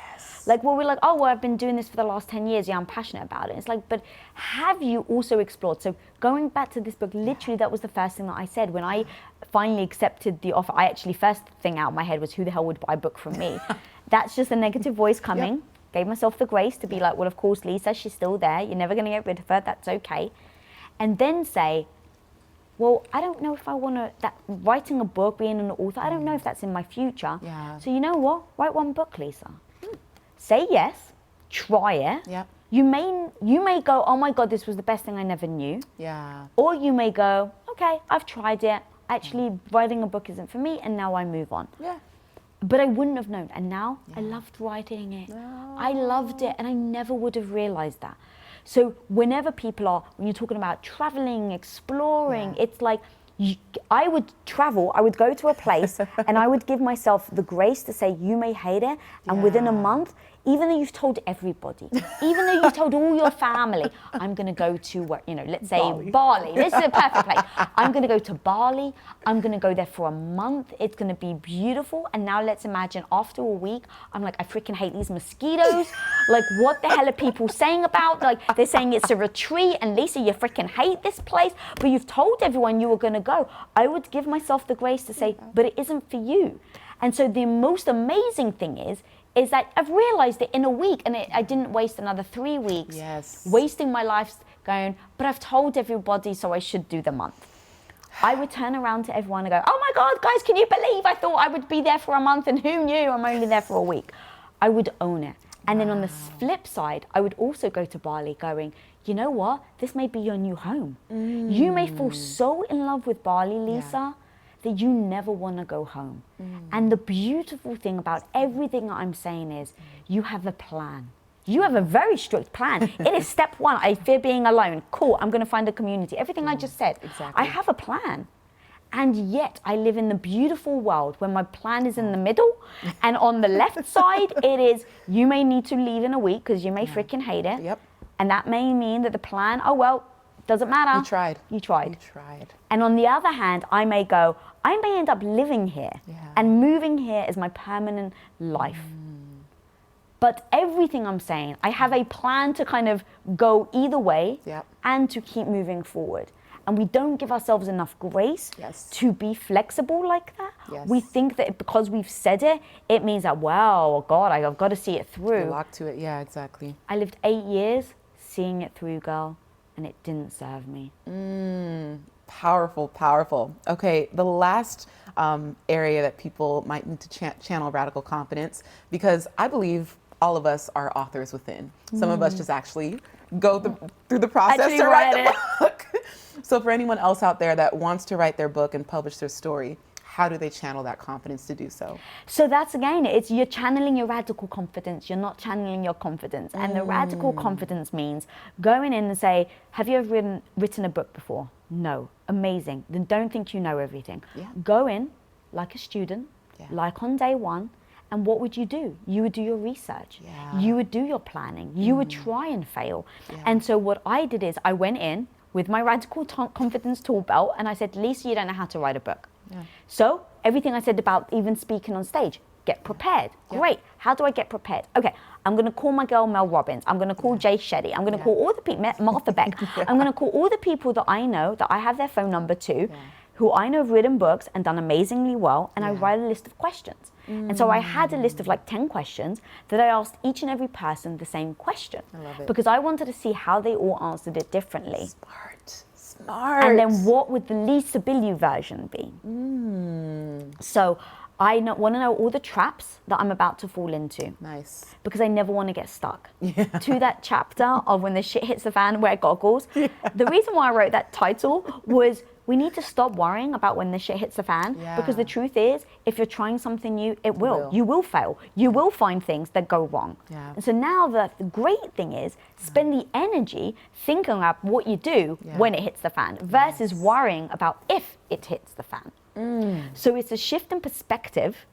Like, well, we're like, oh, well, I've been doing this for the last 10 years. Yeah, I'm passionate about it. It's like, but have you also explored? So going back to this book, literally that was the first thing that I said when I finally accepted the offer. I actually, first thing out of my head was, who the hell would buy a book from me? That's just a negative voice coming. Gave myself the grace to be like, well, of course, Lisa, she's still there. You're never going to get rid of her. That's okay. And then say, well, I don't know if I want to, writing a book, being an author, I don't know if that's in my future. So you know what? Write one book, Lisa. Say yes, try it. You may go, oh my God, this was the best thing I never knew. Or you may go, okay, I've tried it. Actually, writing a book isn't for me, and now I move on. But I wouldn't have known. And now I loved writing it. I loved it, and I never would have realized that. So whenever when you're talking about traveling, exploring, it's like, I would travel, I would go to a place and I would give myself the grace to say, you may hate it. And within a month, even though you've told everybody, even though you've told all your family, I'm going to go to, let's say Bali. This is a perfect place. I'm going to go to Bali. I'm going to go there for a month. It's going to be beautiful. And now let's imagine after a week, I'm like, I freaking hate these mosquitoes. Like, what the hell are people saying about? Like, they're saying it's a retreat. And Lisa, you freaking hate this place. But you've told everyone you were going to go. I would give myself the grace to say, but it isn't for you. And so the most amazing thing is is that I've realized it in a week, and I didn't waste another 3 weeks wasting my life going, but I've told everybody, so I should do the month. I would turn around to everyone and go, oh my God, guys, can you believe I thought I would be there for a month, and who knew I'm only there for a week? I would own it. And then on the flip side, I would also go to Bali going, you know what? This may be your new home. You may fall so in love with Bali, Lisa, that you never want to go home. And the beautiful thing about everything that I'm saying is you have a plan. You have a very strict plan. It is step one. I fear being alone. Cool, I'm going to find a community. Everything I just said. Exactly. I have a plan. And yet I live in the beautiful world where my plan is in the middle. And on the left side, it is, you may need to leave in a week because you may freaking hate it. Yep. And that may mean that the plan, oh, well, doesn't matter. You tried. You tried. You tried. And on the other hand, I may go, I may end up living here and moving here is my permanent life. But everything I'm saying, I have a plan to kind of go either way and to keep moving forward. And we don't give ourselves enough grace to be flexible like that. We think that because we've said it, it means that, wow, God, I've got to see it through. You're locked to it, yeah, exactly. I lived 8 years seeing it through, girl, and it didn't serve me. Powerful, powerful. Okay, the last area that people might need to channel radical confidence, because I believe all of us are authors within. Some of us just actually go through the process to write the book. So for anyone else out there that wants to write their book and publish their story, how do they channel that confidence to do so? So that's, again, it's you're channeling your radical confidence. You're not channeling your confidence. And the radical confidence means going in and say, have you ever written a book before? No. Amazing. Then don't think you know everything. Go in like a student, like on day one. And what would you do? You would do your research. You would do your planning. You would try and fail. And so what I did is I went in with my radical confidence tool belt and I said, Lisa, you don't know how to write a book. So everything I said about even speaking on stage, get prepared. Great. How do I get prepared? Okay, I'm going to call my girl Mel Robbins. I'm going to call Jay Shetty. I'm going to call all the people, Martha Beck. I'm going to call all the people that I know, that I have their phone number to, who I know have written books and done amazingly well, and I write a list of questions. And so I had a list of like 10 questions that I asked each and every person the same question. I love it. Because I wanted to see how they all answered it differently. Smart. And then what would the Lisa Bilyeu version be? So I want to know all the traps that I'm about to fall into. Nice. Because I never want to get stuck. To that chapter of when the shit hits the fan, wear goggles. The reason why I wrote that title was we need to stop worrying about when the shit hits the fan. Because the truth is, if you're trying something new, it will. You will fail. You will find things that go wrong. And so now the great thing is, spend the energy thinking about what you do when it hits the fan versus worrying about if it hits the fan. So it's a shift in perspective.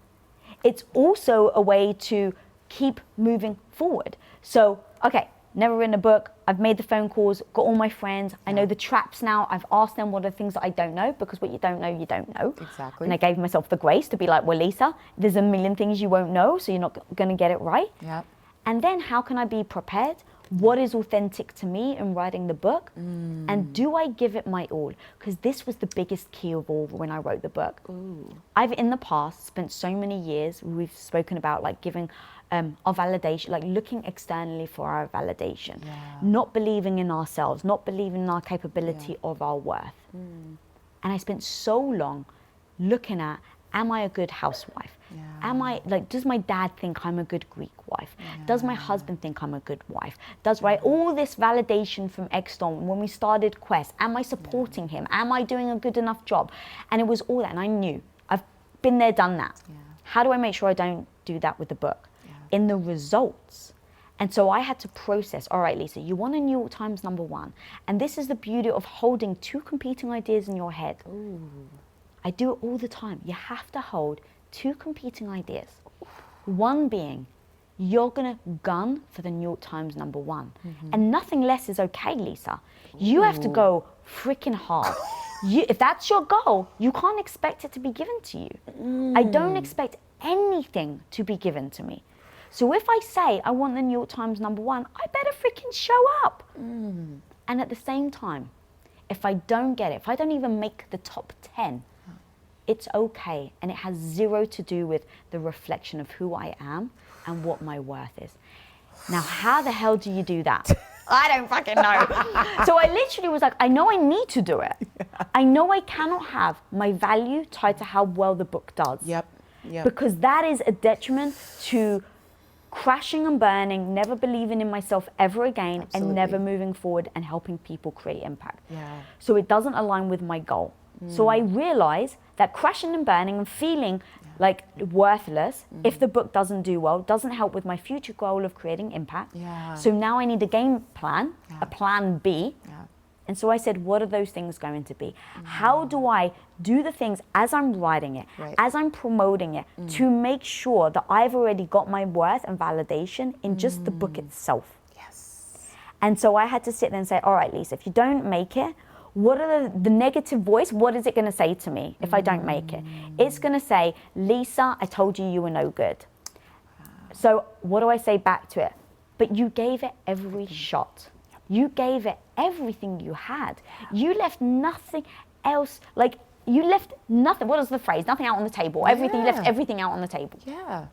It's also a way to keep moving forward. So, okay, never written a book. I've made the phone calls, got all my friends. I know the traps now. I've asked them what are the things that I don't know, because what you don't know, you don't know. Exactly. And I gave myself the grace to be like, well, Lisa, there's a million things you won't know, so you're not going to get it right. And then how can I be prepared? What is authentic to me in writing the book? And do I give it my all? Because this was the biggest key of all when I wrote the book. I've in the past spent so many years, we've spoken about like giving our validation, like looking externally for our validation, not believing in ourselves, not believing in our capability of our worth. And I spent so long looking at, am I a good housewife? Am I, like, does my dad think I'm a good Greek wife? Does my husband think I'm a good wife? Does, right, all this validation from external, when we started Quest, am I supporting him? Am I doing a good enough job? And it was all that, and I knew, I've been there, done that. How do I make sure I don't do that with the book? In the results. And so I had to process, all right, Lisa, you want a New York Times #1. And this is the beauty of holding two competing ideas in your head. I do it all the time. You have to hold two competing ideas. One being, you're gonna gun for the New York Times #1. And nothing less is okay, Lisa. You have to go freaking hard. If that's your goal, you can't expect it to be given to you. I don't expect anything to be given to me. So if I say I want the New York Times #1, I better freaking show up. And at the same time, if I don't get it, if I don't even make the top 10, It's okay. And it has zero to do with the reflection of who I am and what my worth is. Now, how the hell do you do that? I don't fucking know. So I literally was like, I know I need to do it. Yeah. I know I cannot have my value tied to how well the book does. Yep. Because that is a detriment to crashing and burning, never believing in myself ever again, and never moving forward and helping people create impact. Yeah. So it doesn't align with my goal. So I realize that crashing and burning and feeling like worthless if the book doesn't do well doesn't help with my future goal of creating impact. Yeah. So now I need a game plan, a plan B. Yeah. And so I said, what are those things going to be? How do I do the things as I'm writing it, as I'm promoting it, to make sure that I've already got my worth and validation in just the book itself? Yes. And so I had to sit there and say, all right, Lisa, if you don't make it, what are the negative voice, what is it going to say to me if I don't make it? It's going to say, Lisa, I told you you were no good. So what do I say back to it? But you gave it every shot. You gave it everything you had. You left nothing else, like you left nothing, what is the phrase? Nothing out on the table. Everything, you left everything out on the table. Yeah.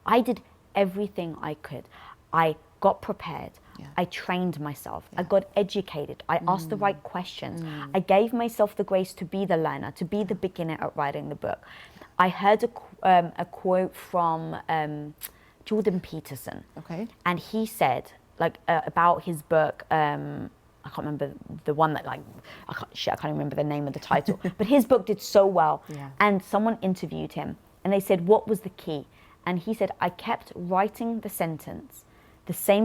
I did everything I could. I got prepared. I trained myself. I got educated. I asked the right questions. I gave myself the grace to be the learner, to be the beginner at writing the book. I heard a quote from Jordan Peterson. Okay. And he said, about his book, I can't remember the one that I can't remember the name of the title, but his book did so well. Yeah. And someone interviewed him and they said, what was the key? And he said, I kept writing the same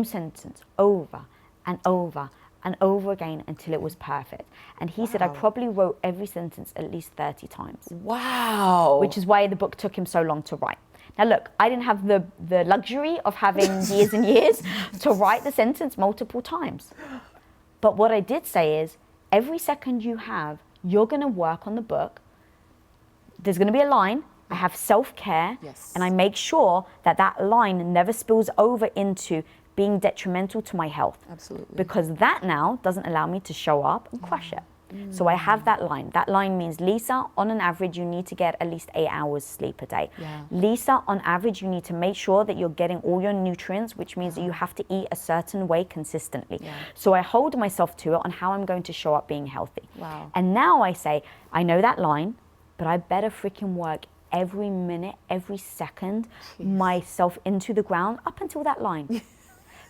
sentence over and over and over again until it was perfect. And he said, I probably wrote every sentence at least 30 times. Wow. Which is why the book took him so long to write. Now look, I didn't have the luxury of having years and years to write the sentence multiple times. But what I did say is, every second you have, you're gonna work on the book. There's gonna be a line. I have self-care, and I make sure that that line never spills over into being detrimental to my health. Absolutely. Because that now doesn't allow me to show up and crush it. So I have that line. That line means, Lisa, on an average, you need to get at least 8 hours sleep a day. Yeah. Lisa, on average, you need to make sure that you're getting all your nutrients, which means that you have to eat a certain way consistently. Yeah. So I hold myself to it on how I'm going to show up being healthy. Wow. And now I say, I know that line, but I better freaking work every minute, every second, myself into the ground up until that line.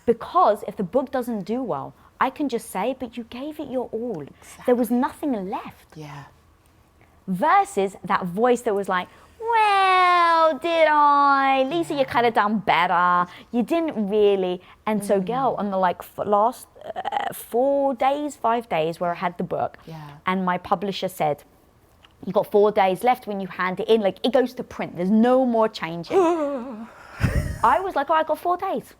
Because if the book doesn't do well, I can just say, but you gave it your all. Exactly. There was nothing left. Yeah. Versus that voice that was like, well, did I? Lisa, you could have done better. You didn't really. And so, girl, on the last 5 days where I had the book, and my publisher said, you got 4 days left when you hand it in. Like, it goes to print. There's no more changing. I was like, oh, I got 4 days.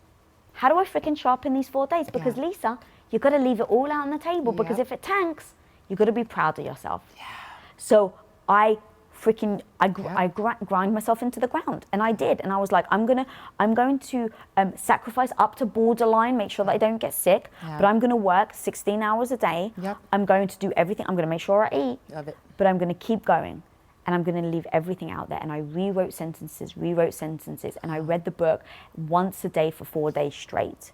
How do I freaking show up in these 4 days? Because Lisa, you got to leave it all out on the table, because if it tanks, you got to be proud of yourself. Yeah. So I grind myself into the ground, and I did. And I was like, I'm going to sacrifice up to borderline, make sure that I don't get sick, but I'm going to work 16 hours a day. Yep. I'm going to do everything. I'm going to make sure I eat. Love it. But I'm going to keep going. And I'm going to leave everything out there. And I rewrote sentences, and I read the book once a day for 4 days straight.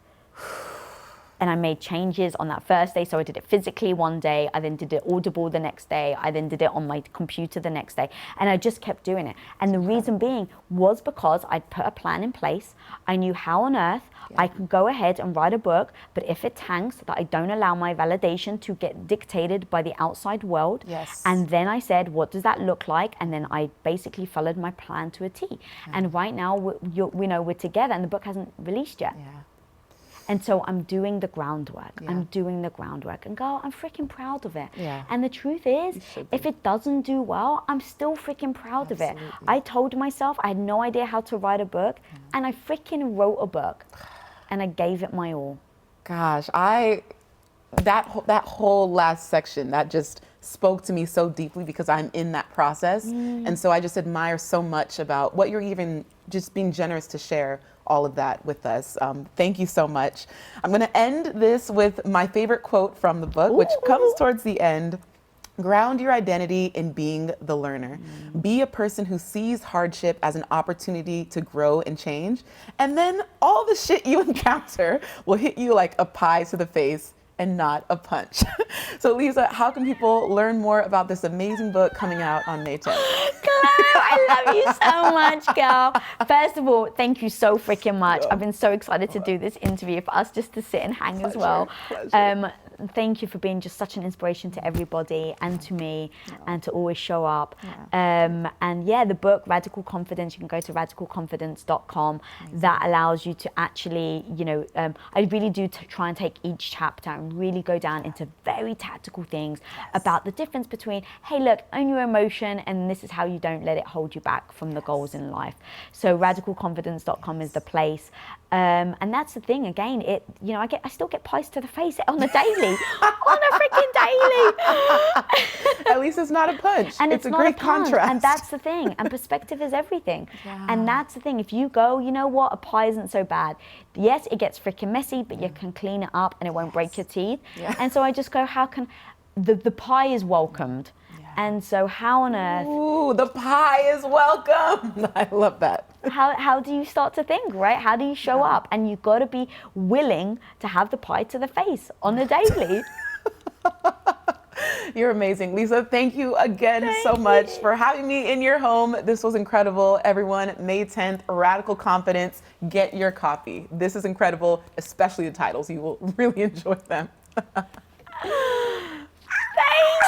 And I made changes on that first day. So I did it physically one day. I then did it audible the next day. I then did it on my computer the next day. And I just kept doing it. And the reason being was because I'd put a plan in place. I knew how on earth I could go ahead and write a book, but if it tanks, that I don't allow my validation to get dictated by the outside world. Yes. And then I said, what does that look like? And then I basically followed my plan to a T. And right now, we're together, and the book hasn't released yet. Yeah. And so I'm doing the groundwork. I'm doing the groundwork. And girl, I'm freaking proud of it. Yeah. And the truth is, if it doesn't do well, I'm still freaking proud of it. I told myself I had no idea how to write a book, and I freaking wrote a book, and I gave it my all. Gosh, that whole last section, that just spoke to me so deeply, because I'm in that process. And so I just admire so much about what you're even just being generous to share all of that with us. Thank you so much. I'm going to end this with my favorite quote from the book, which comes towards the end, Ground your identity in being the learner. Be a person who sees hardship as an opportunity to grow and change. And then all the shit you encounter will hit you like a pie to the face and not a punch. So Lisa, how can people learn more about this amazing book coming out on May 10th? I love you so much, girl. First of all, thank you so freaking much. I've been so excited to do this interview for us just to sit and hang as well. Thank you for being just such an inspiration to everybody and to me and to always show up. And yeah, the book, Radical Confidence, you can go to radicalconfidence.com. That allows you to actually, you know, I really do try and take each chapter and really go down into very tactical things about the difference between, hey, look, own your emotion, and this is how you don't let it hold you back from the goals in life. So radicalconfidence.com is the place. And that's the thing, again, you know, I still get pies to the face on the daily, on a freaking daily. At least it's not a punch. And it's a not great a punch. contrast. And that's the thing. And perspective is everything. And that's the thing. If you go, you know what, a pie isn't so bad. Yes, it gets freaking messy, but you can clean it up and it won't break your teeth. And so I just go, how can, the pie is welcomed. And so how on earth... Ooh, the pie is welcome. I love that. How do you start to think, right? How do you show up? And you've got to be willing to have the pie to the face on a daily. You're amazing. Lisa, thank you again so much for having me in your home. This was incredible. Everyone, May 10th, Radical Confidence. Get your copy. This is incredible, especially the titles. You will really enjoy them. Thank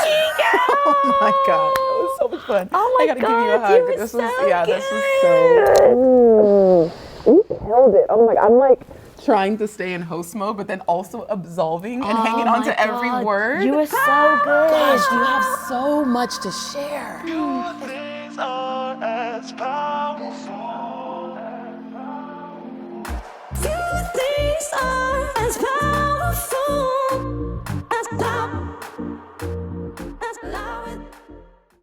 you, girl. Oh my God, that was so much fun. Oh my I gotta God, give you a hug. were This so was, yeah, this was good. so. You killed it. Oh my God, I'm like trying to stay in host mode, but then also absolving and hanging on to every word. You were so good. Gosh, you have so much to share. Things are as powerful. Few things are as powerful.